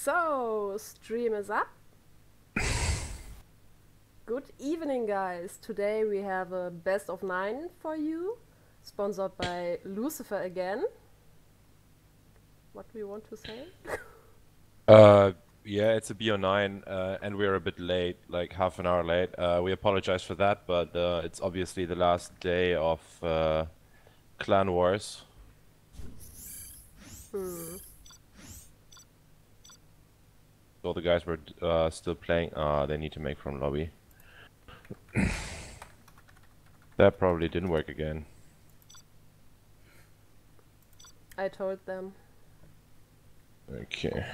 So, stream is up. Good evening, guys. Today we have a best of 9 for you, sponsored by Lucifer again. What do you want to say? Yeah, it's a BO9, and we're a bit late, like half an hour late. We apologize for that, but it's obviously the last day of Clan Wars. So the guys were still playing. They need to make from lobby. That probably didn't work again. I told them. Okay.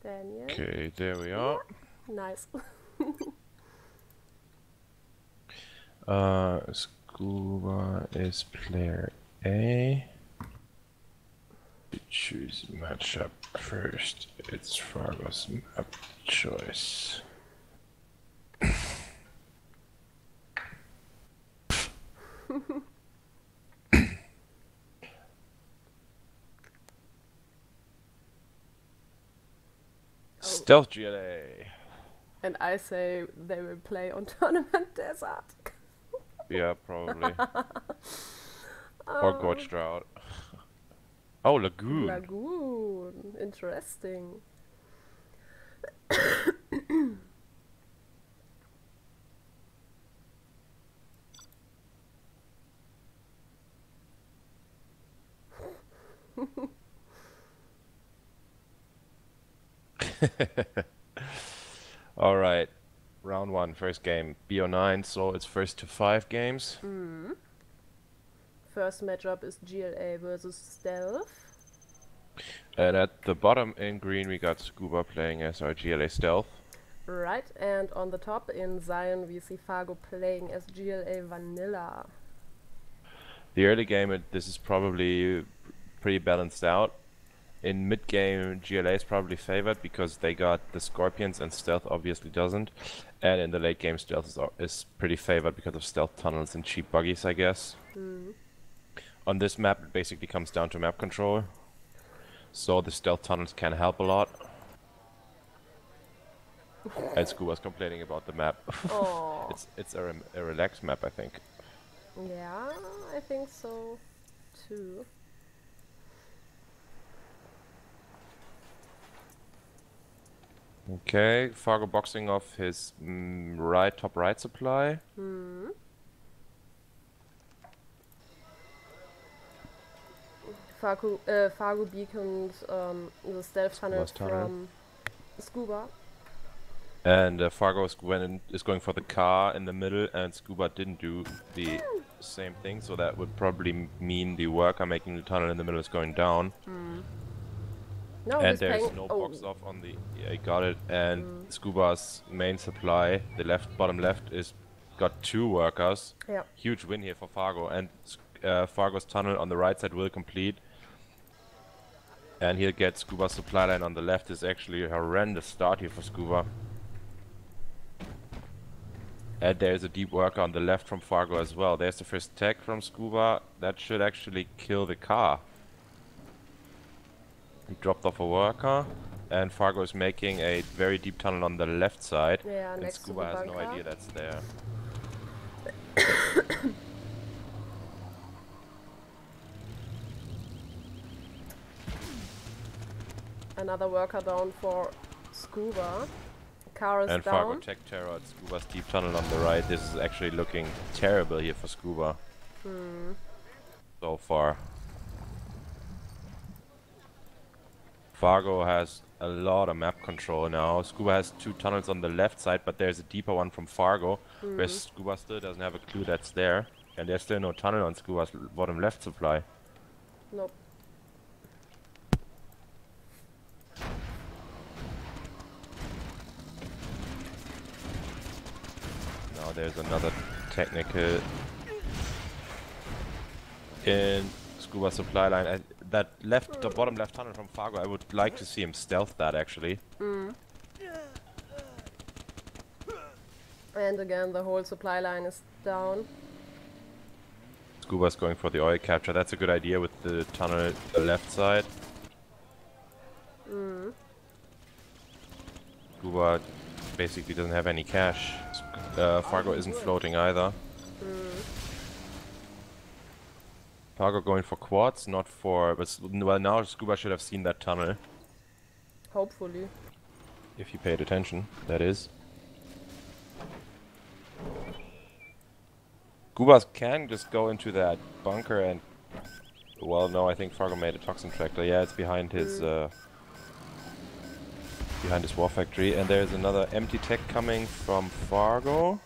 Daniel. Okay, there we are. Nice. Scuba is player A. Choose matchup first. It's Fargo's map choice. Stealth GLA. And I say they will play on Tournament Desert. Yeah, probably. Or Gorge Drought. Oh, Lagoon. Lagoon. Interesting. Alright. Round 1, first game. BO9, so it's first to 5 games. First matchup is GLA versus Stealth. And at the bottom in green we got Scuba playing as our GLA Stealth. Right, and on the top in Zion we see Fargo playing as GLA Vanilla. The early game, this is probably pretty balanced out. In mid-game, GLA is probably favored because they got the Scorpions and Stealth obviously doesn't. And in the late game, Stealth is pretty favored because of Stealth tunnels and cheap buggies, I guess. On this map, it basically comes down to map control. So the Stealth tunnels can help a lot. And Scuba's complaining about the map. Oh. It's a relaxed map, I think. Yeah, I think so too. Okay, Fargo boxing off his top right supply. Fargo beaconed the stealth tunnel from Scuba. And Fargo is going for the car in the middle, and Scuba didn't do the same thing, so that would probably mean the worker making the tunnel in the middle is going down. No, and there's no box off on the... Yeah, I got it. And Scuba's main supply, the bottom left, is got 2 workers. Yeah. Huge win here for Fargo, and Fargo's tunnel on the right side will complete. And he'll get Scuba's supply line on the left. Is actually a horrendous start here for Scuba. And there's a deep worker on the left from Fargo as well. There's the first tag from Scuba. That should actually kill the car. He dropped off a worker. And Fargo is making a very deep tunnel on the left side. Yeah, and Scuba has no idea that's there. Another worker down for Scuba. Car is and down. Fargo tech terror at Scuba's deep tunnel on the right. This is actually looking terrible here for Scuba. So far. Fargo has a lot of map control now. Scuba has 2 tunnels on the left side, but there's a deeper one from Fargo, where Scuba still doesn't have a clue that's there. And there's still no tunnel on Scuba's bottom left supply. Nope. Now there's another technical in Scuba supply line. The bottom left tunnel from Fargo, I would like to see him stealth that actually. And again, the whole supply line is down. Scuba's going for the oil capture. That's a good idea with the tunnel to the left side. Scuba basically doesn't have any cash. Fargo isn't floating either. Fargo going for quads, not for... But well, now Scuba should have seen that tunnel. Hopefully. If you paid attention, that is. Scuba can just go into that bunker and... Well, no, I think Fargo made a toxin tractor. Yeah, it's behind his... behind his war factory. And there's another empty tech coming from Fargo.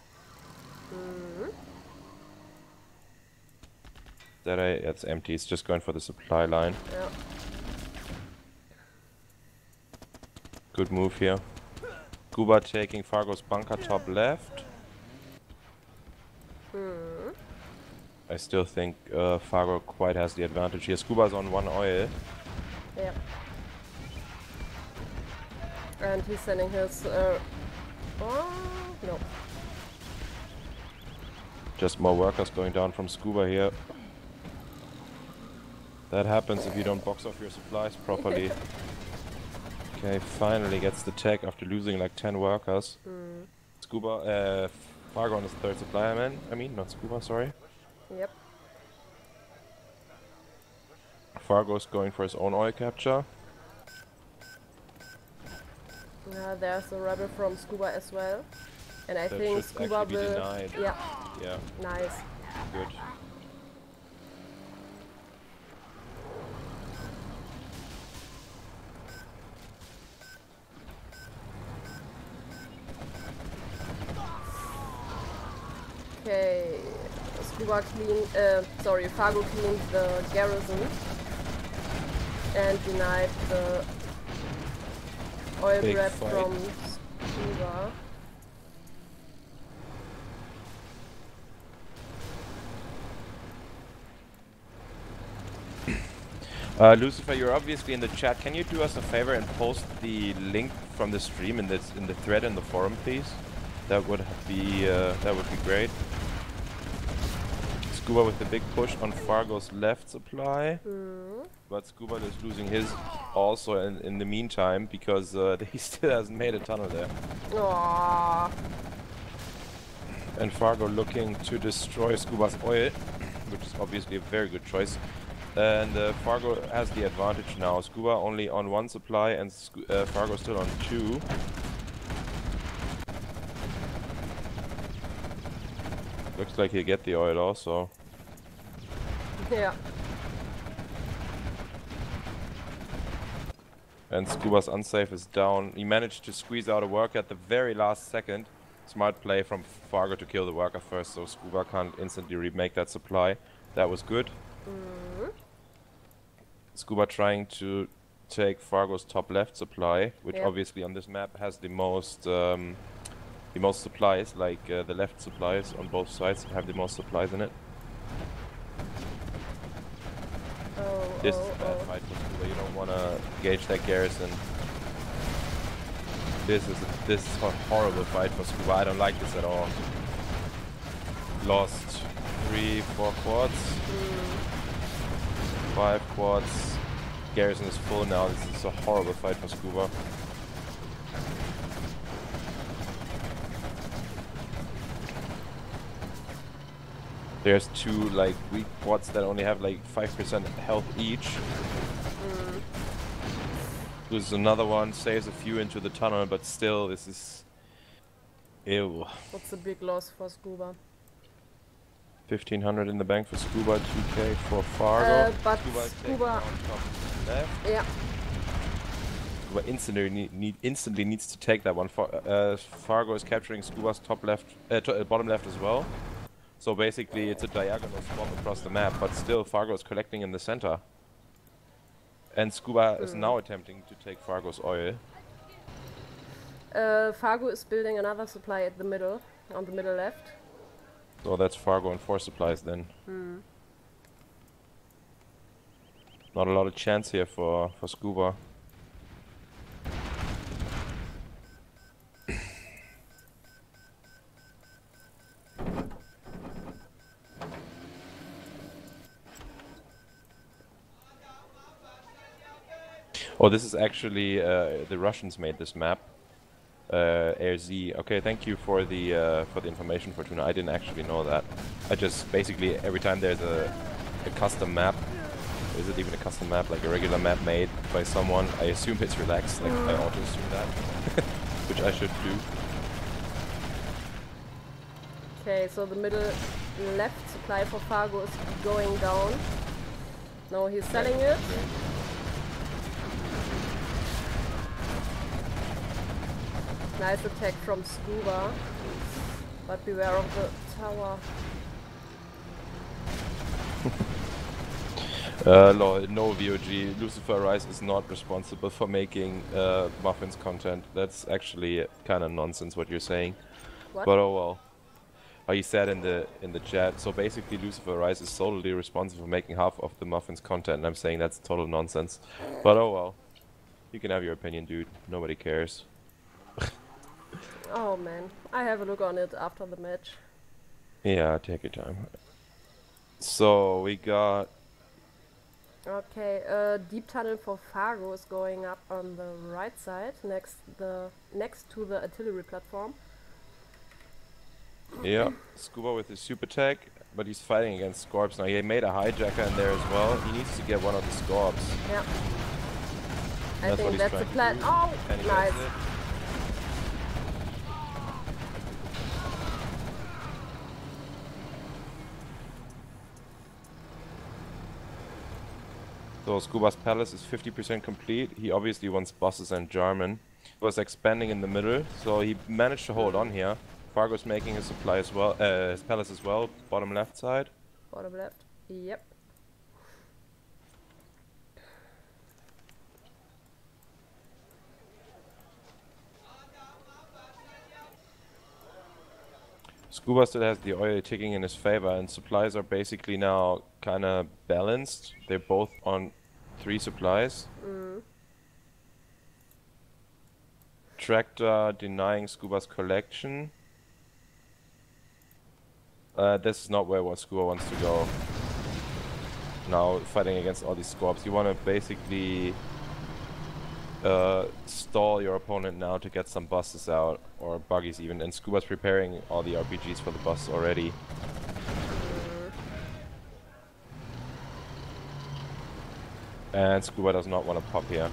It's empty, it's just going for the supply line. Yeah. Good move here. Scuba taking Fargo's bunker top left. I still think Fargo quite has the advantage here. Scuba's on one oil. Yeah. And he's sending his... oh, no. Just more workers going down from Scuba here. That happens if you don't box off your supplies properly. Okay, finally gets the tech after losing like 10 workers. Scuba, Fargo on his third supply, not Scuba, sorry. Yep. Fargo's going for his own oil capture. There's a rebel from Scuba as well. And I That think should Scuba actually be will... denied. Yeah, Yeah, nice. good. Okay, Fargo cleaned the garrison and denied the oil Big grab fight. from Scuba. Lucifer, you're obviously in the chat. Can you do us a favor and post the link from the stream in the thread in the forum, please? That would be great. Scuba with the big push on Fargo's left supply, but Scuba is losing his also in the meantime because he still hasn't made a tunnel there. Aww. And Fargo looking to destroy Scuba's oil, which is obviously a very good choice. And Fargo has the advantage now. Scuba only on one supply and Fargo still on two. Looks like he'll get the oil also. Yeah. And Scuba's unsafe is down. He managed to squeeze out a worker at the very last second. Smart play from Fargo to kill the worker first, so Scuba can't instantly remake that supply. That was good. Scuba trying to take Fargo's top left supply, which obviously on this map has the most supplies, like the left supplies on both sides have the most supplies in it. This is a bad fight for Scuba. You don't want to engage that garrison. This is a horrible fight for Scuba. I don't like this at all. Lost 3, 4 quads. 5 quads. Garrison is full now. This is a horrible fight for Scuba. There's two like weak quads that only have like 5% health each. There's another one, saves a few into the tunnel, but still this is... Ew. What's a big loss for Scuba? 1500 in the bank for Scuba, 2k for Fargo. But Scuba on top left. Yeah. Scuba instantly needs to take that one. Fargo is capturing Scuba's top left, bottom left as well. So basically it's a diagonal swap across the map, but still Fargo is collecting in the center. And Scuba is now attempting to take Fargo's oil. Fargo is building another supply at the middle, on the middle left. So that's Fargo and 4 supplies then. Not a lot of chance here for Scuba. Oh, this is actually the Russians made this map. ARZ. Okay, thank you for the information, Fortuna. I didn't actually know that. I just basically every time there's a custom map, is it even a custom map, like a regular map made by someone, I assume it's relaxed. Like I auto assume that, which I should do. Okay, so the middle left supply for Fargo is going down. Now he's selling it. Nice attack from Scuba, but beware of the tower. No VOG, Lucifer Rise is not responsible for making Muffins content. That's actually kind of nonsense what you're saying. What? But oh well. Oh, he said in the chat, so basically Lucifer Rise is solely responsible for making half of the Muffins content, and I'm saying that's total nonsense. But oh well. You can have your opinion, dude. Nobody cares. Oh man, I have a look on it after the match. Yeah, take your time. So we got... Okay, deep tunnel for Fargo is going up on the right side, next to the artillery platform. Yeah, Scuba with his super tech, but he's fighting against Scorps now. He made a hijacker in there as well. He needs to get one of the Scorps. Yeah. I think that's the plan. Oh, nice. So Scuba's palace is 50% complete. He obviously wants bosses and German. He was expanding in the middle, so he managed to hold on here. Fargo's making his supply as well, his palace as well, bottom left side. Bottom left, yep. Scuba still has the oil ticking in his favor, and supplies are basically now kind of balanced. They're both on 3 supplies. Tractor denying Scuba's collection. This is not where Scuba wants to go. Now fighting against all these Scorps. You want to basically stall your opponent now to get some buses out, or buggies even, and Scuba's preparing all the RPGs for the bus already. And Scuba does not want to pop here.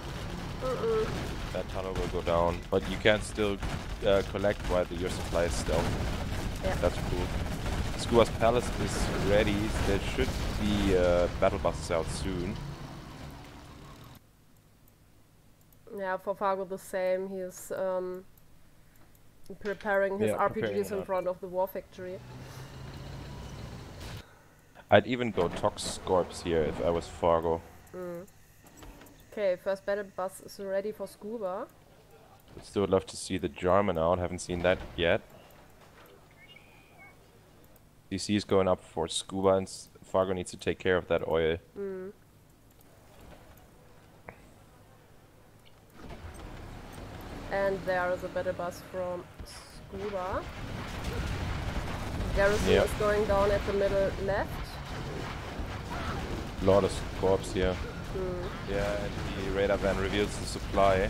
That tunnel will go down, but you can still collect while your supply is stealth. Yeah. That's cool. Scuba's palace is ready. There should be battle buses out soon. Yeah, for Fargo the same. He's preparing his RPGs in front of the war factory. I'd even go Tox Scorps here if I was Fargo. Okay, first battle bus is ready for Scuba. Still would love to see the German out. Haven't seen that yet. DC is going up for Scuba, and Fargo needs to take care of that oil. And there is a battle bus from Scuba. Garrison is going down at the middle left. Lot of Scorps here. Yeah, and the radar van reveals the supply.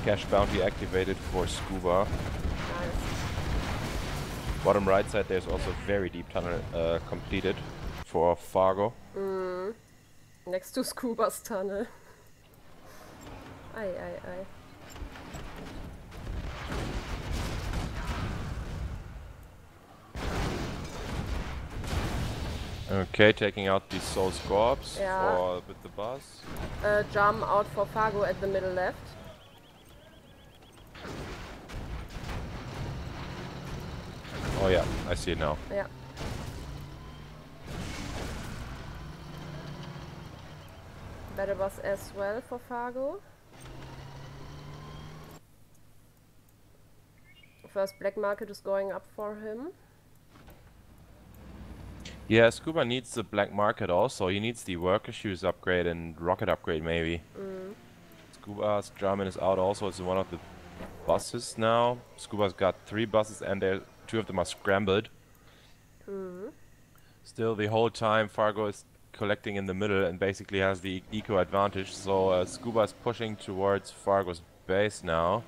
Cash bounty activated for Scuba. Nice. Bottom right side there's also very deep tunnel completed for Fargo. Next to Scuba's tunnel. Aye. Okay, taking out the Soul Scorps Yeah. with the bus. Jam out for Fargo at the middle left. Oh yeah, I see it now. Yeah. Battle bus as well for Fargo. First black market is going up for him. Yeah, Scuba needs the black market also. He needs the worker shoes upgrade and rocket upgrade maybe. Scuba's German is out also. It's one of the buses now. Scuba's got 3 buses and 2 of them are scrambled. Still, the whole time Fargo is collecting in the middle and basically has the eco advantage. So Scuba is pushing towards Fargo's base now.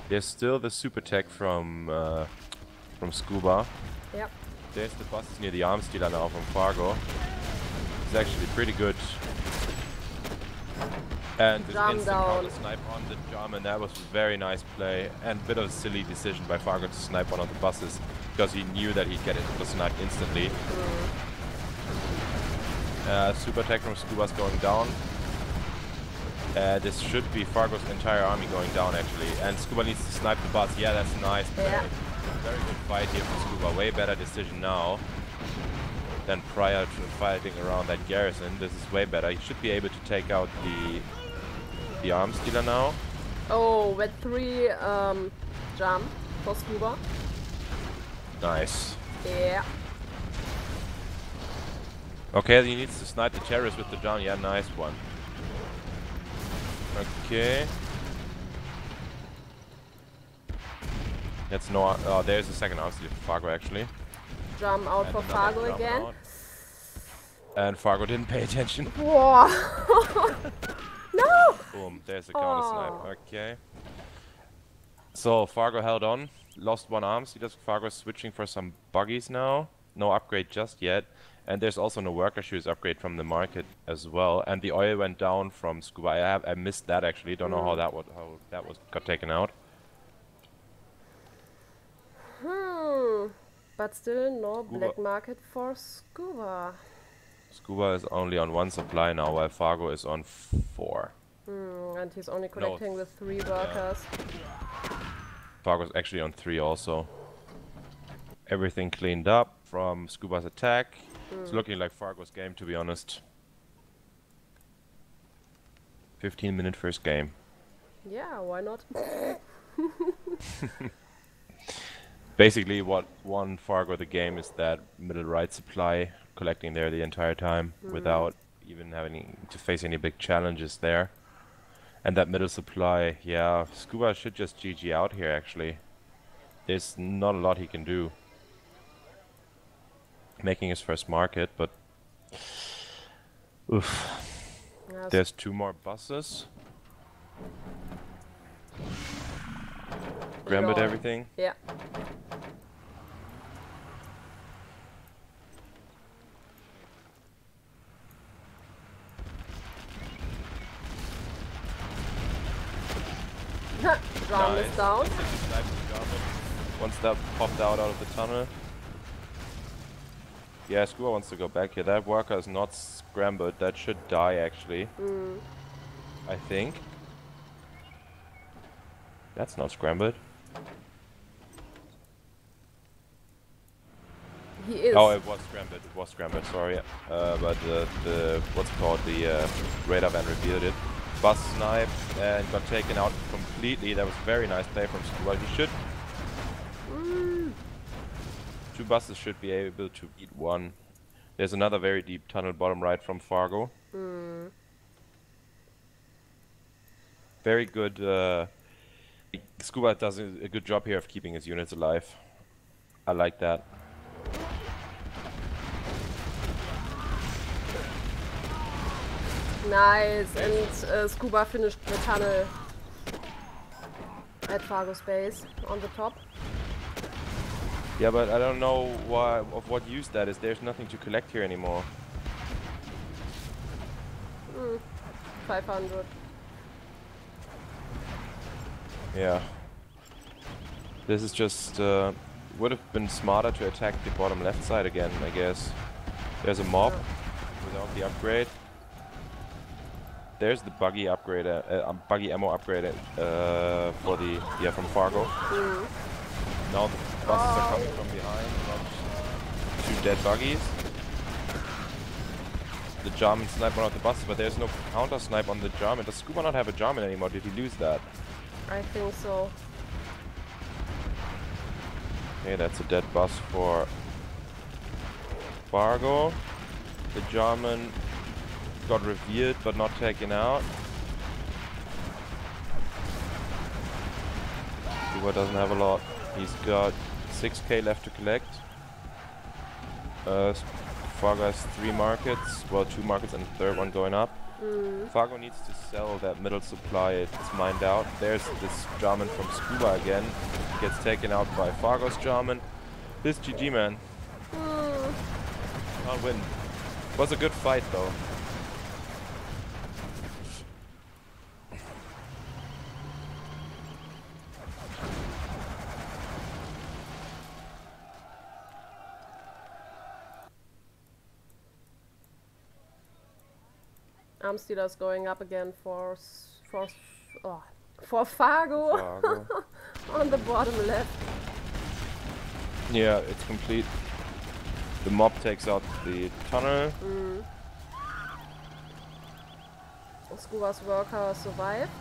There's still the super tech from Scuba. Yep. There's the buses near the arms dealer now from Fargo. It's actually pretty good. And this instant counter snipe on the German, that was a very nice play and a bit of a silly decision by Fargo to snipe one of the buses because he knew that he'd get into the snipe instantly. Super attack from Scuba's going down. This should be Fargo's entire army going down actually, and Scuba needs to snipe the bus. Yeah, that's a nice play. Yeah. Very good fight here from Scuba. Way better decision now than prior to fighting around that garrison. This is way better. He should be able to take out the arms dealer now. Oh, with 3 jump for Scuba. Nice. Yeah. Okay, he needs to snipe the terrorists with the jump. Yeah, nice one. Okay. That's no. Oh, there's a second arms dealer for Fargo actually. Jump out for Fargo again. Out. And Fargo didn't pay attention. Whoa. No! Boom, there's a counter snipe. Okay. So Fargo held on, lost 1 arms. Fargo is switching for some buggies now. No upgrade just yet. And there's also no worker shoes upgrade from the market as well. And the oil went down from Scuba. I missed that actually. Don't know how that got taken out. But still no black market for Scuba. Scuba is only on 1 supply now, while Fargo is on 4. And he's only collecting with 3 workers. Fargo's actually on 3 also. Everything cleaned up from Scuba's attack. It's looking like Fargo's game, to be honest. 15-minute first game. Yeah, why not? Basically, what won Fargo the game is that middle right supply, collecting there the entire time without even having to face any big challenges there. And that middle supply, yeah, Scuba should just GG out here actually. There's not a lot he can do. Making his first market, but oof. Yes. There's 2 more buses. Scrambled everything. Yeah. Drum is down. One step popped out of the tunnel. Yeah, Scuba wants to go back here. That worker is not scrambled. That should die actually. I think. That's not scrambled. He is. Oh, it was scrambled. It was scrambled. Sorry. But the what's it called, the radar van revealed it. Bus sniped and got taken out completely. That was a very nice play from Scuba. He should. 2 buses should be able to beat 1. There's another very deep tunnel bottom right from Fargo. Very good. Scuba does a good job here of keeping his units alive. I like that. Nice, and Scuba finished the tunnel at Fargo's base on the top. Yeah, but I don't know why, of what use that is. There's nothing to collect here anymore. 500. Yeah. This is just, would have been smarter to attack the bottom left side again, I guess. There's a mob without the upgrade. There's the buggy upgrade, buggy ammo upgrade for the, from Fargo. Now the buses are coming from behind, not 2 dead buggies. The German sniped one of the buses, but there's no counter snipe on the German. Does Scuba not have a German anymore? Did he lose that? I think so. Okay, that's a dead bus for Fargo. The German got revealed but not taken out. Scuba doesn't have a lot. He's got 6k left to collect. Fargo has 3 markets, well 2 markets and a third one going up. Fargo needs to sell that middle supply, it's mined out. There's this German from Scuba again, gets taken out by Fargo's German. This GG, man. I'll win. Was a good fight though. Steelers going up again for Fargo, on the bottom left. Yeah, it's complete. The mob takes out the tunnel. Scuba's worker survived.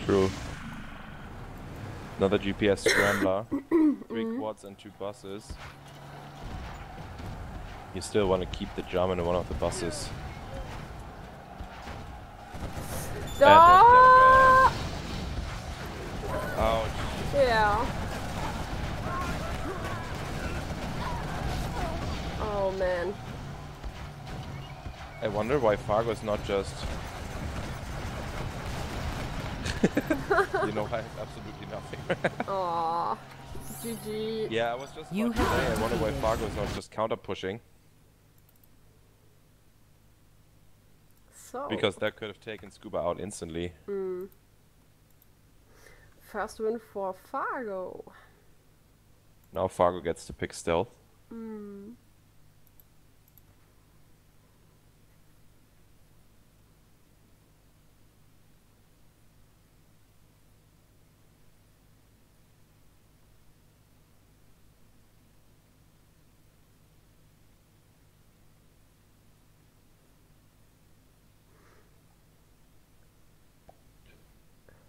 True. Another GPS scrambler. 3 quads and 2 buses. You still want to keep the German in one of the buses. Oh! Ouch. Yeah. Oh man. I wonder why Fargo is not just... You know, I have absolutely nothing. Aww. GG. Yeah, I was just about to say, I wonder why Fargo is not just counter pushing. So. Because that could have taken Scuba out instantly. First win for Fargo. Now Fargo gets to pick stealth.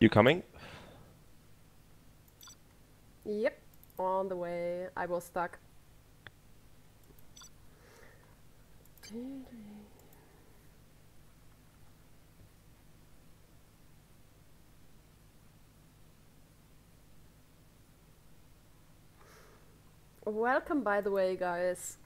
You coming? Yep, on the way. I was stuck. Welcome, by the way, guys.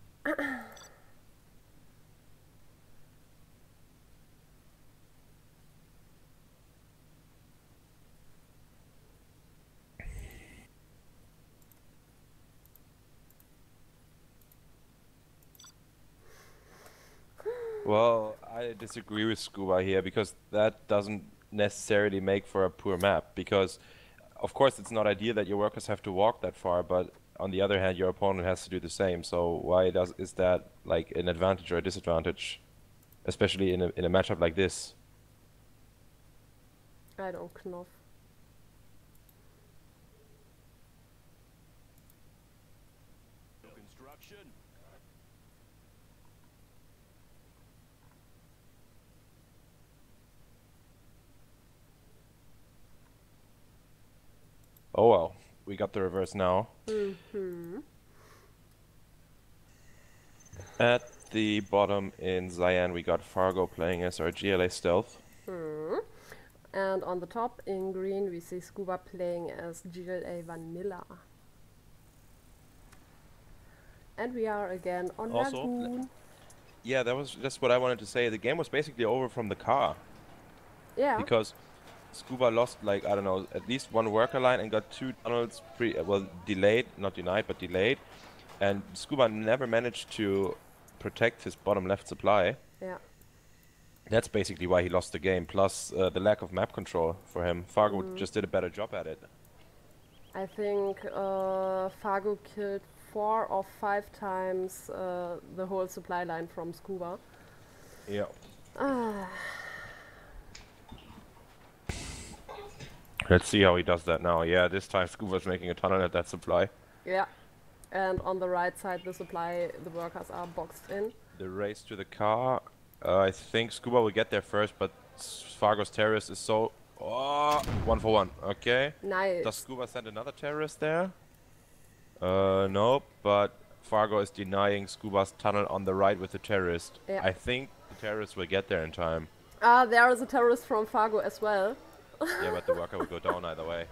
Well, I disagree with Scuba here because that doesn't necessarily make for a poor map. Because, of course, it's not ideal that your workers have to walk that far, but on the other hand, your opponent has to do the same. So why is that like an advantage or a disadvantage, especially in a matchup like this? I don't know. Oh well, we got the reverse now. At the bottom in Cyan, we got Fargo playing as our GLA stealth. And on the top in green, we see Scuba playing as GLA Vanilla. And we are again on Lagoon. Yeah, that's what I wanted to say. The game was basically over from the car. Yeah. Because Scuba lost, like, I don't know, at least 1 worker line and got 2 tunnels delayed, not denied, but delayed. And Scuba never managed to protect his bottom left supply. Yeah. That's basically why he lost the game, plus the lack of map control for him. Fargo just did a better job at it. I think Fargo killed 4 or 5 times the whole supply line from Scuba. Yeah. Ah. Let's see how he does that now. Yeah, this time Scuba's making a tunnel at that supply. Yeah. And on the right side, the workers are boxed in. The race to the car. I think Scuba will get there first, but Fargo's terrorist is so... Oh, 1 for 1. Okay. Nice. Does Scuba send another terrorist there? Nope, but Fargo is denying Scuba's tunnel on the right with the terrorist. Yeah. I think the terrorist will get there in time. There is a terrorist from Fargo as well. Yeah, but the worker will go down either way.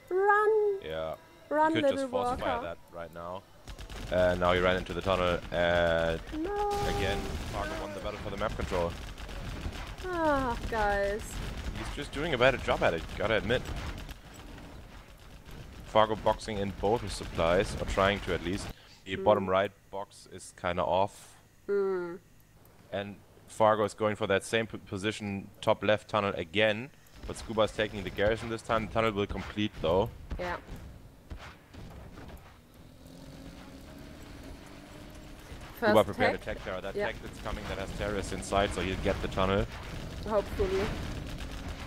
No! Run! Yeah. Run, You could little just force worker. fire that right now. And now he ran into the tunnel, and No. again, Fargo won the battle for the map control. Ah, guys. He's just doing a better job at it, gotta admit. Fargo boxing in both his supplies, or trying to at least. The bottom right box is kinda off. And Fargo is going for that same position, top left tunnel again. But Scuba is taking the garrison this time. The tunnel will complete though. Yeah. Scuba First prepared a tech. tech tower. That Yeah. tech that's coming that has terrorists inside, so he'll get the tunnel. Hopefully.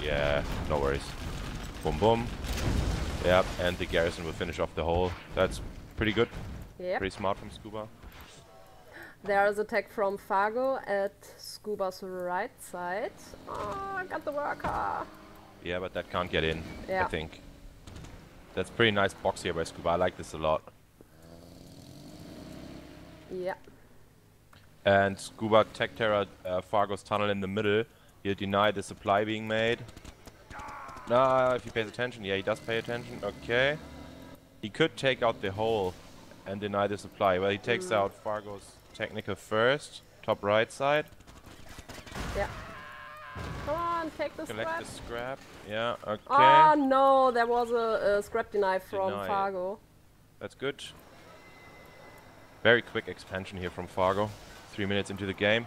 Yeah, no worries. Boom boom. Yep, and the garrison will finish off the hole. That's pretty good. Yep. Pretty smart from Scuba. There is attack from Fargo at Scuba's right side. Oh, I got the worker. Yeah, but that can't get in, Yeah. I think. That's pretty nice box here by Scuba. I like this a lot. Yeah. And Scuba tech terror Fargo's tunnel in the middle. He'll deny the supply being made. No, if he pays attention. Yeah, he does pay attention. Okay. He could take out the hole and deny the supply. Well, he takes out Fargo's technical first. Top right side. Yeah. Come on, take the Collect scrap. the scrap. Yeah, okay. Oh no, there was a scrap deny from Deny. Fargo. That's good. Very quick expansion here from Fargo. 3 minutes into the game.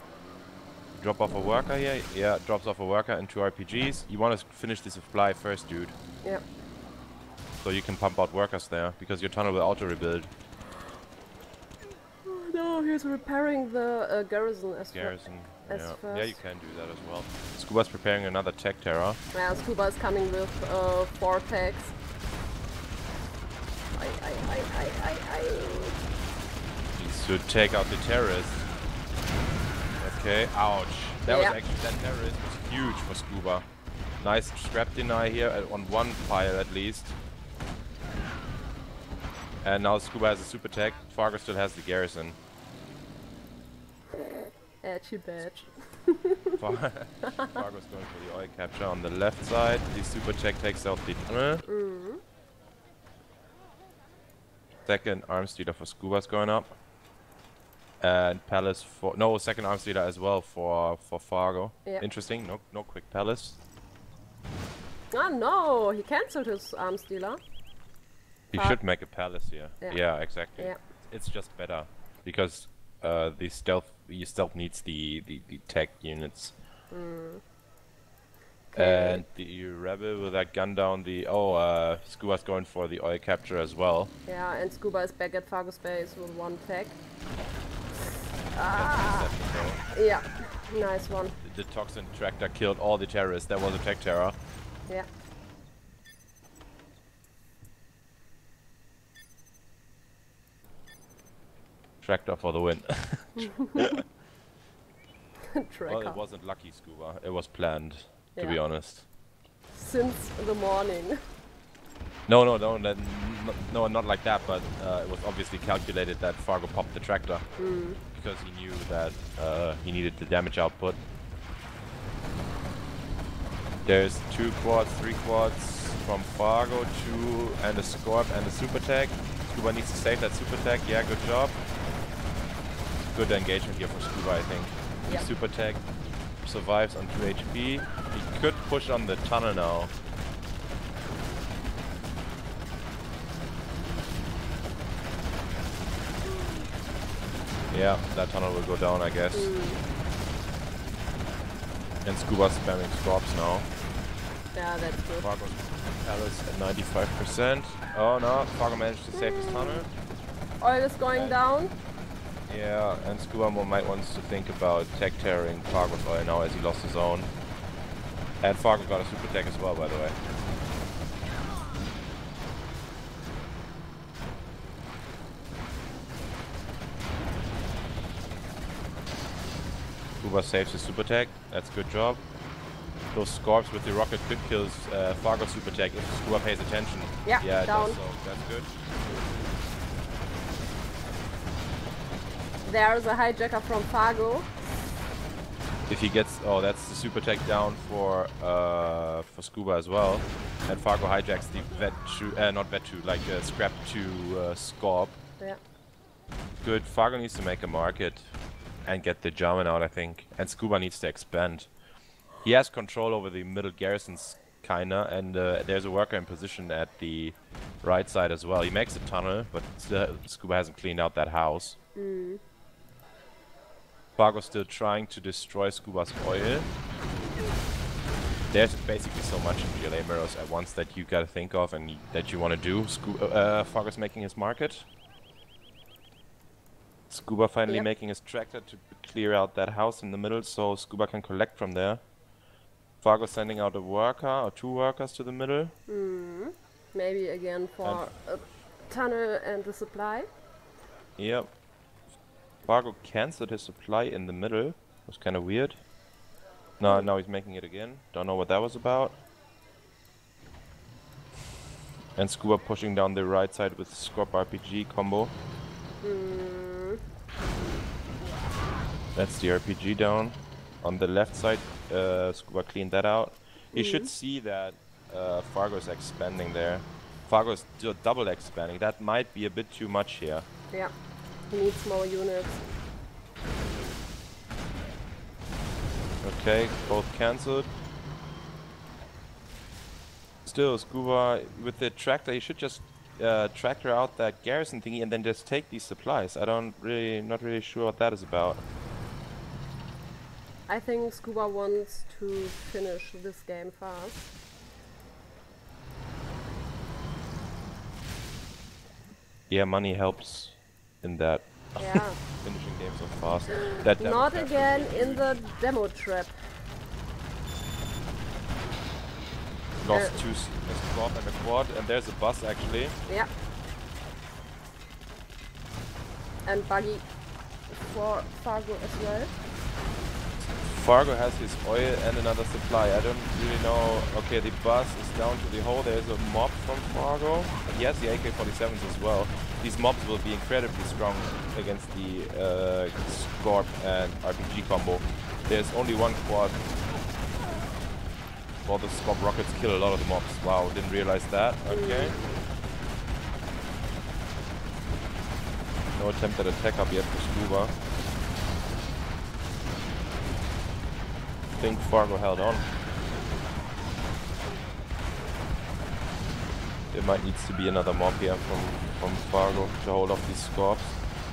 Drop off a worker here. Yeah, drops off a worker and 2 RPGs. You want to finish the supply first, dude. Yeah. So you can pump out workers there, because your tunnel will auto-rebuild. Oh no, he's repairing the garrison as Garrison. as Yeah. first. Yeah, you can do that as well. Scuba's preparing another tech terror. Yeah, Scuba is coming with 4 techs. Needs to take out the terrorist. Okay, ouch. That was actually, that terrorist was huge for Scuba. Nice scrap deny here on one pile at least. And now Scuba has a super tech. Fargo still has the garrison. Edgy badge. Fargo's going for the oil capture on the left side. The super tech takes out the tunnel. Second arms dealer for Scuba's going up. And palace for second arms dealer as well for Fargo. Yeah. Interesting. No quick palace. Ah no, he cancelled his arms dealer. He should make a palace here. Yeah. Yeah, exactly. Yeah. It's just better because the stealth needs the tech units. And the rebel with that gun down the Scuba's going for the oil capture as well. Yeah, and Scuba is back at Fargo space with 1 tech. Yeah, nice one. The toxin tractor killed all the terrorists. That was a tech terror. Yeah. Tractor for the win. Tracker. Well, it wasn't lucky, Scuba. It was planned, to be Yeah. honest. Since the morning. No, not like that. But it was obviously calculated that Fargo popped the tractor because he knew that he needed the damage output. There's 2 quads, 3 quads from Fargo, 2 and a Scorp and a super tech. Scuba needs to save that super tech. Yeah, good job. Good engagement here for Scuba, I think. Yep. The super tech survives on 2 HP. He could push on the tunnel now. Yeah, that tunnel will go down, I guess. And Scuba's spamming Scorps now. Yeah, that's good. Fargo's palace at 95%. Oh no, Fargo managed to save his tunnel. Oil is going down. Yeah, and Scuba might want to think about tech tearing Fargo's oil now as he lost his own. And Fargo got a super tech as well, by the way. Scuba saves his super tech. That's a good job. Those Scorps with the rocket could kill Fargo super tech if Scuba pays attention. Yeah, Yeah, it down. does, so that's good. There's a hijacker from Fargo. If he gets, oh, that's the super tech down for Scuba as well, and Fargo hijacks the vet 2, not vet 2, like scrap 2 Scorp. Yeah. Good. Fargo needs to make a market and get the German out, I think. And Scuba needs to expand. He has control over the middle garrisons, kinda, and there's a worker in position at the right side as well. He makes a tunnel, but Scuba hasn't cleaned out that house. Fargo's still trying to destroy Scuba's oil. There's basically so much in GLA mirrors at once that you gotta think of and that you want to do. Fargo's making his market. Scuba finally making his tractor to clear out that house in the middle so Scuba can collect from there. Fargo sending out a worker or 2 workers to the middle. Maybe again for a tunnel and the supply. Yep. Fargo cancelled his supply in the middle. It was kind of weird. No, now he's making it again. Don't know what that was about. And Scuba pushing down the right side with Scorp RPG combo. That's the RPG down. On the left side, Scuba cleaned that out. You should see that Fargo's expanding there. Fargo's double expanding. That might be a bit too much here. Yeah, he needs more units. Okay, both cancelled. Still, Scuba with the tractor, he should just tractor out that garrison thingy and then just take these supplies. Not really sure what that is about. I think Scuba wants to finish this game fast. Yeah, money helps in that. Yeah. Finishing games so fast. That Not again in the demo trap. Lost 2 a squad and a quad, and there's a bus actually. Yeah. And buggy for Fargo as well. Fargo has his oil and another supply. I don't really know. Okay, the bus is down to the hole. There's a mob from Fargo. He has the AK-47s as well. These mobs will be incredibly strong against the Scorp and RPG combo. There's only 1 quad. Well, the Scorp rockets kill a lot of the mobs. Wow, didn't realize that. Okay. No attempt at attack up yet for Scuba. I think Fargo held on. There might need to be another mob here from Fargo to hold off these Scorps.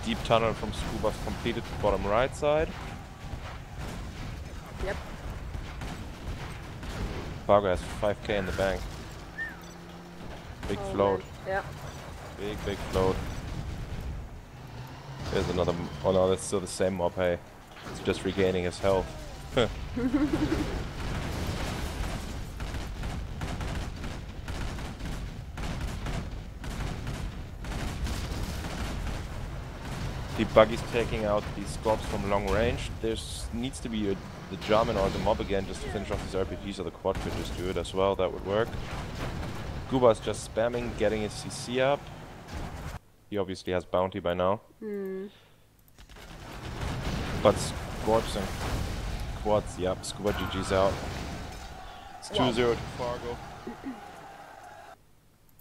Deep tunnel from Scuba's completed, bottom right side. Yep. Fargo has 5k in the bank. Big float. Yeah. Big float. There's another. Oh no, that's still the same mob. Hey, it's just regaining his health. The buggy's taking out these Scorps from long range. There needs to be the German or the mob again just to finish off these RPGs, or the quad could just do it as well. That would work. Scuba's just spamming, getting his CC up. He obviously has bounty by now. But Scorps and quads, yep, Scuba GG's out. It's 2-0 to Fargo.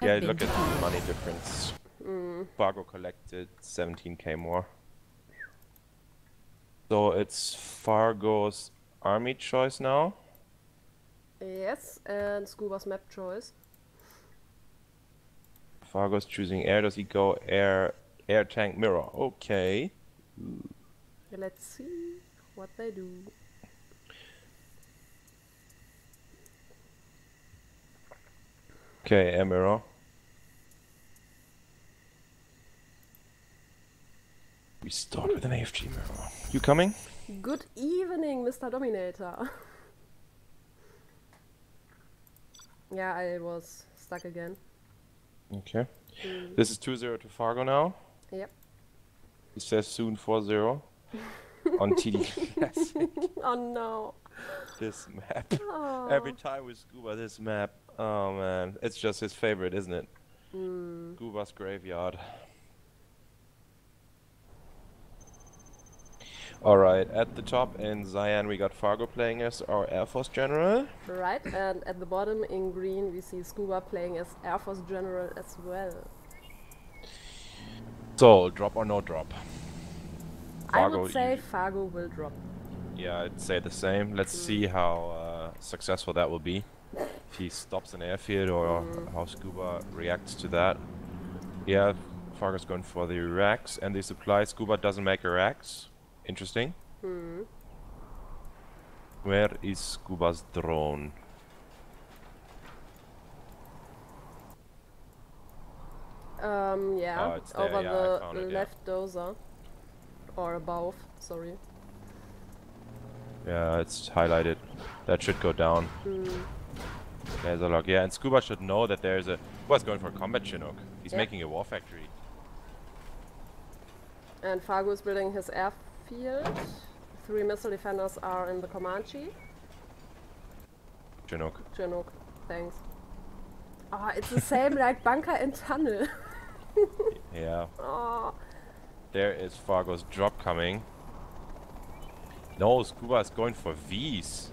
Yeah, look at the money difference. Fargo collected 17k more. So it's Fargo's army choice now. Yes, and Scuba's map choice. Fargo's choosing air. Does he go air tank mirror? Okay. Let's see what they do. Okay, air mirror. We start with an AFG mirror. You coming? Good evening, Mr. Dominator. Yeah, I was stuck again. Okay. This is 2-0 to Fargo now. Yep. He says soon 4-0 on TD Classic. Oh no. This map. Oh. Every time with Scuba, this map. Oh man, it's just his favorite, isn't it? Scuba's graveyard. Alright, at the top in Cyan we got Fargo playing as our Air Force General. Right, and at the bottom in green we see Scuba playing as Air Force General as well. So, drop or no drop? I Fargo, would say Fargo will drop. yeah, I'd say the same. Let's see how successful that will be. If he stops an airfield or how Scuba reacts to that. Yeah, Fargo's going for the racks and the supply. Scuba doesn't make a racks. Interesting. Where is Scuba's drone? Yeah, Oh, it's there. over Yeah, I found the it, left dozer. Or above, sorry. Yeah, it's highlighted. That should go down. There's a log. Yeah, and Scuba should know that there's a... Scuba's going for a combat Chinook. He's Yeah. making a war factory. And Fargo is building his airfield. 3 missile defenders are in the Comanche. Chinook. Chinook, thanks. Ah, it's the same like bunker and tunnel. Yeah. Oh, There is Fargo's drop coming. No, Scuba is going for V's.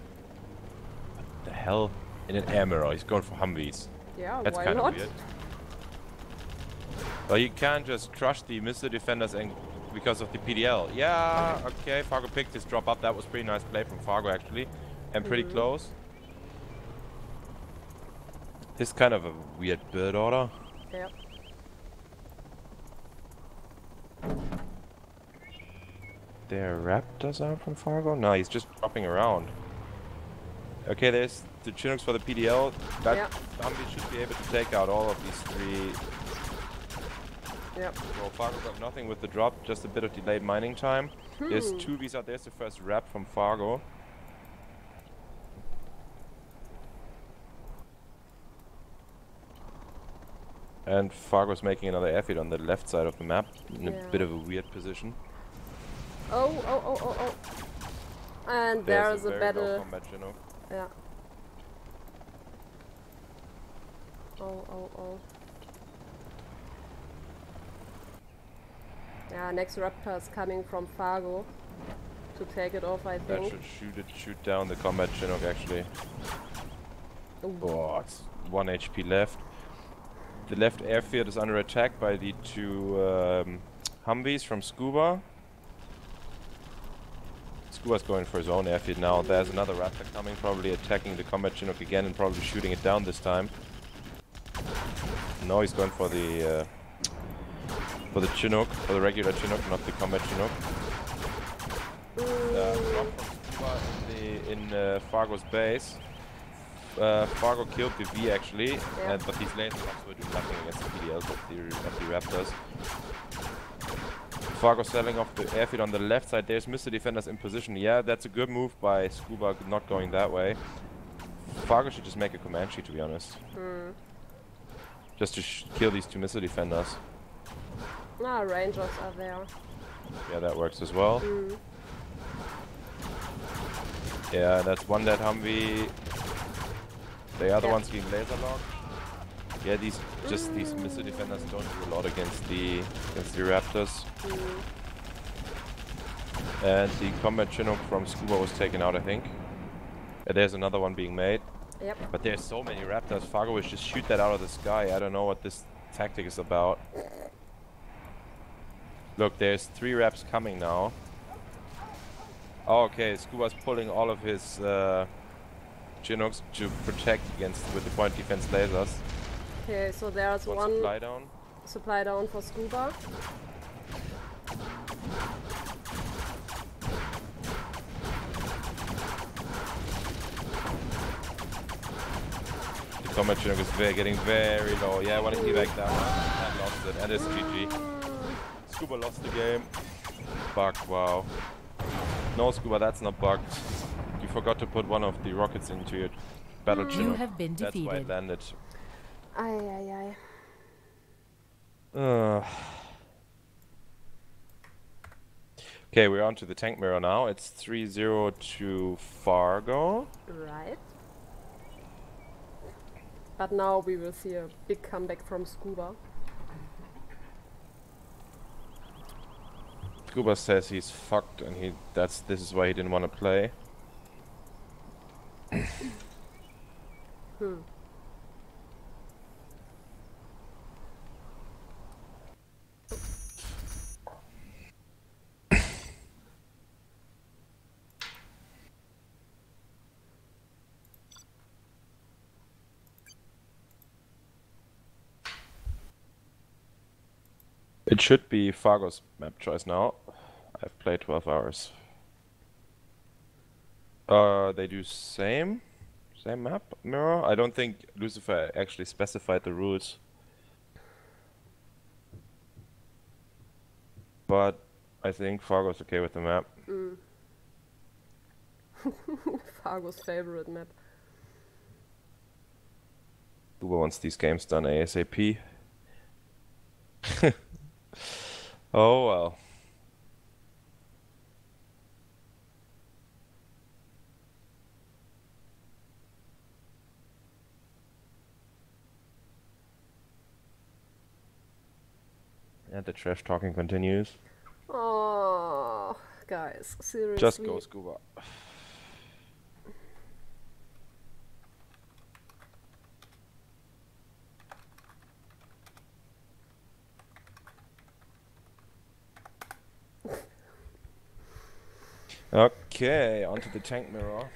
What the hell? In an air mirror. He's going for Humvees. yeah, That's why kind of not? weird. Well, you can't just crush the missile defenders and because of the PDL. Yeah, okay. Fargo picked his drop up. That was pretty nice play from Fargo, actually. And pretty close. This is kind of a weird build order. Yep. There Raptors are from Fargo? No, he's just dropping around. Okay, there's the Chinooks for the PDL. That Yep. Humvee should be able to take out all of these 3. Yep. Well, Fargo got nothing with the drop, just a bit of delayed mining time. There's 2 V's out. There's the first Rap from Fargo. And Fargo's making another airfield on the left side of the map, in a bit of a weird position. Oh, oh, oh, oh, oh. And there's a very low battle. combat Chinook. Yeah. Oh, oh, oh. Yeah, next Raptor is coming from Fargo to take it off, I That think. should shoot down the combat Chinook actually. Oh, it's 1 HP left. The left airfield is under attack by the 2 Humvees from Scuba. Scuba's going for his own airfield now. There's another Raptor coming, probably attacking the combat Chinook again and probably shooting it down this time. No, he's going for the Chinook, for the regular Chinook, not the combat Chinook. Drop from Scuba in Fargo's base. Fargo killed the V actually, but these laser blocks will do nothing against the PDLs of the Raptors. Fargo selling off the airfield on the left side. There's missile defenders in position. Yeah, that's a good move by Scuba, not going that way. Fargo should just make a Comanche, to be honest. Just to kill these 2 missile defenders. Ah, Rangers are there. Yeah, that works as well. Yeah, that's one dead Humvee. The other one's being laser locked. Yeah, these missile defenders don't do a lot against the Raptors. And the combat Chinook from Scuba was taken out, I think. There's another one being made. Yep. But there's so many Raptors. Fargo will just shoot that out of the sky. I don't know what this tactic is about. Look, there's 3 Raps coming now. Oh, okay, Scuba's pulling all of his Chinooks to protect with the point defense lasers. Okay, so there's one supply down for Scuba. The combat Chinook is getting very low. Yeah, I want to evac down and lost it. And it's GG. Scuba lost the game. Bug, wow. No, Scuba, that's not bugged. You forgot to put one of the rockets into your battle Chinook. You have been defeated. That's why it landed. Ay, ay, ay. Okay, we're on to the tank mirror now. It's 3-0 to Fargo. Right. But now we will see a big comeback from Scuba. Scuba says he's fucked and this is why he didn't want to play. It should be Fargo's map choice now. I've played 12 hours. They do same map mirror. I don't think Lucifer actually specified the rules. But I think Fargo's okay with the map. Fargo's favorite map. Scuba wants these games done ASAP. Oh well. And the trash talking continues. Oh, guys, seriously. Just go Scuba. Okay, onto the tank mirror.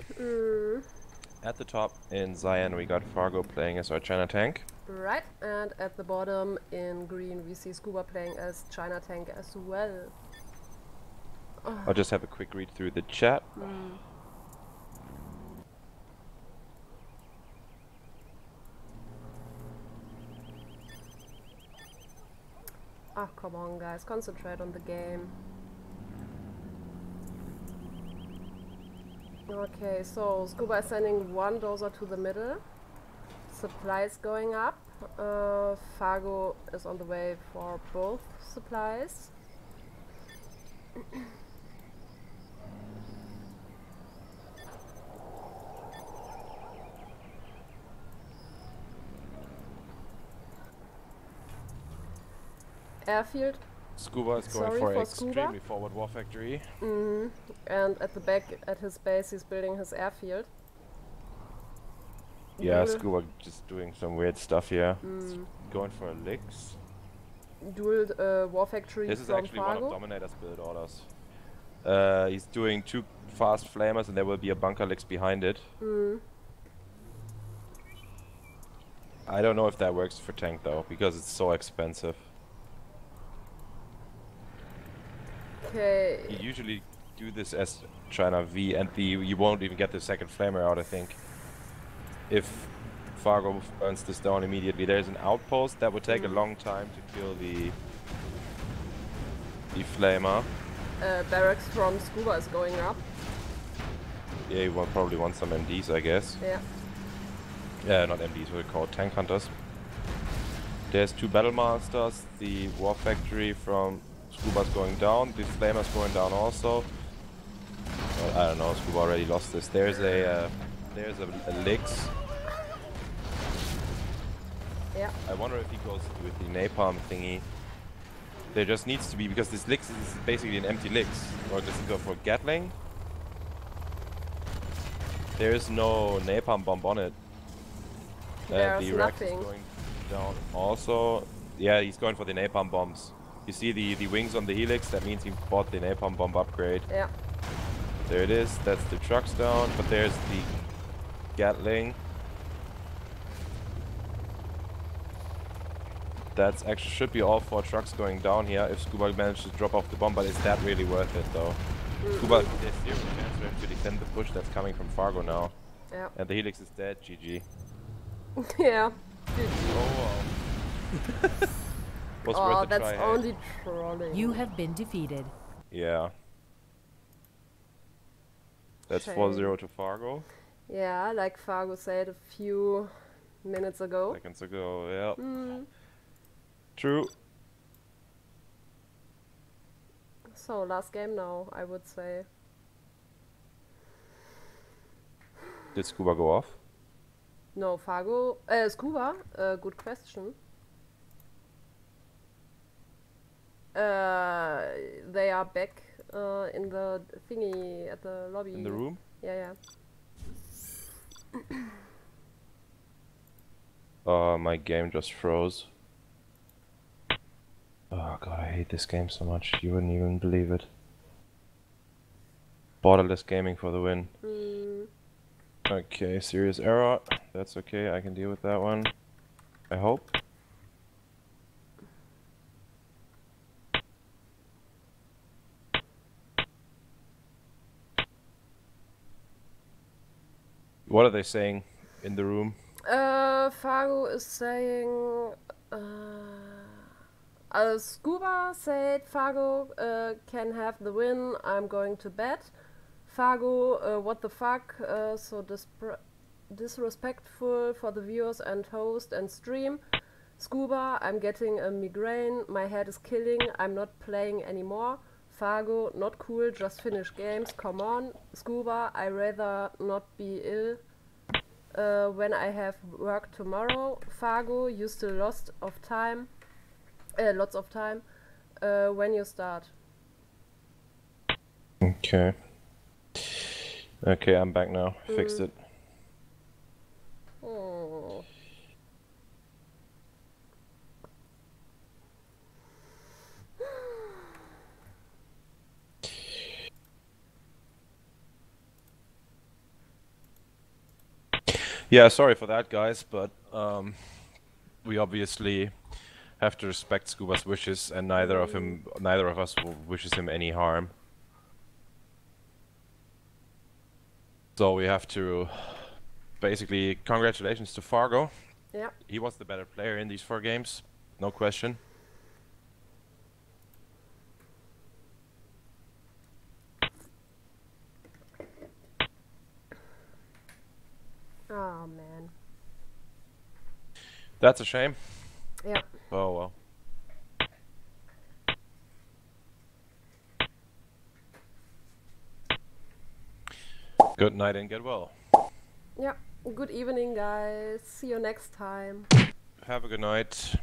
At the top in cyan we got Fargo playing as our China tank. Right, and at the bottom in green we see Scuba playing as China tank as well. I'll just have a quick read through the chat. Ah, come on guys, concentrate on the game. Okay, so Scuba is sending one dozer to the middle. Supplies going up. Fargo is on the way for both supplies. Airfield. Scuba is going for extremely forward war factory. And at the back, at his base, he's building his airfield. Yeah, Scuba just doing some weird stuff here. Going for a licks. Dual war factory. This is from actually Fargo. one of Dominator's build orders. He's doing 2 fast flamers and there will be a bunker licks behind it. I don't know if that works for tank though, because it's so expensive. Okay. You usually do this as China V and you won't even get the second flamer out, I think. If Fargo burns this down immediately. There's an outpost that would take a long time to kill the flamer. Barracks from Scuba is going up. Yeah, you probably want some MDs, I guess. Yeah. Yeah, not MDs, what are called tank hunters. There's 2 battle masters. The war factory from Scuba's going down. The flamer's going down also. Well, I don't know. Scuba already lost this. There's a Lix. Yeah. I wonder if he goes with the napalm thingy. There just needs to be, because this Lix is basically an empty Lix. Or does he go for Gatling? There is no napalm bomb on it. There's the Rex is nothing. going down also. Yeah, he's going for the napalm bombs. You see the wings on the Helix, that means he bought the napalm bomb upgrade. Yeah. There it is, that's the trucks down, but there's the Gatling. That's actually should be all 4 trucks going down here if Scuba manages to drop off the bomb, but is that really worth it though? Scuba, there's 0 chance for him to defend the push that's coming from Fargo now. Yeah. And the Helix is dead, GG. Yeah. Oh wow. Was Oh, worth a that's try, hey? only trolling. You have been defeated. Yeah. That's Shame. 4-0 to Fargo. Yeah, like Fargo said a few minutes ago. Seconds ago, yeah. True. So, last game now, I would say. Did Scuba go off? No, Fargo. Scuba, good question. They are back in the thingy at the lobby. In the room? Yeah, yeah. Oh, my game just froze. Oh god, I hate this game so much. You wouldn't even believe it. Borderless gaming for the win. Okay, serious error. That's okay, I can deal with that one. I hope. What are they saying in the room? Fargo is saying. Scuba said Fargo can have the win. I'm going to bed. Fargo, what the fuck? So disrespectful for the viewers and host and stream. Scuba, I'm getting a migraine. My head is killing. I'm not playing anymore. Fargo, not cool. Just finish games. Come on. Scuba, I rather not be ill when I have work tomorrow. Fargo, you still lots of time. When you start. Okay. Okay, I'm back now. Fixed it. Oh. Yeah, sorry for that, guys, but we obviously have to respect Scuba's wishes, and neither of us wishes him any harm. So we have to basically congratulations to Fargo. Yeah. He was the better player in these 4 games, no question. Oh man. That's a shame. Yeah. Oh well. Good night and get well. Yeah. Good evening, guys. See you next time. Have a good night.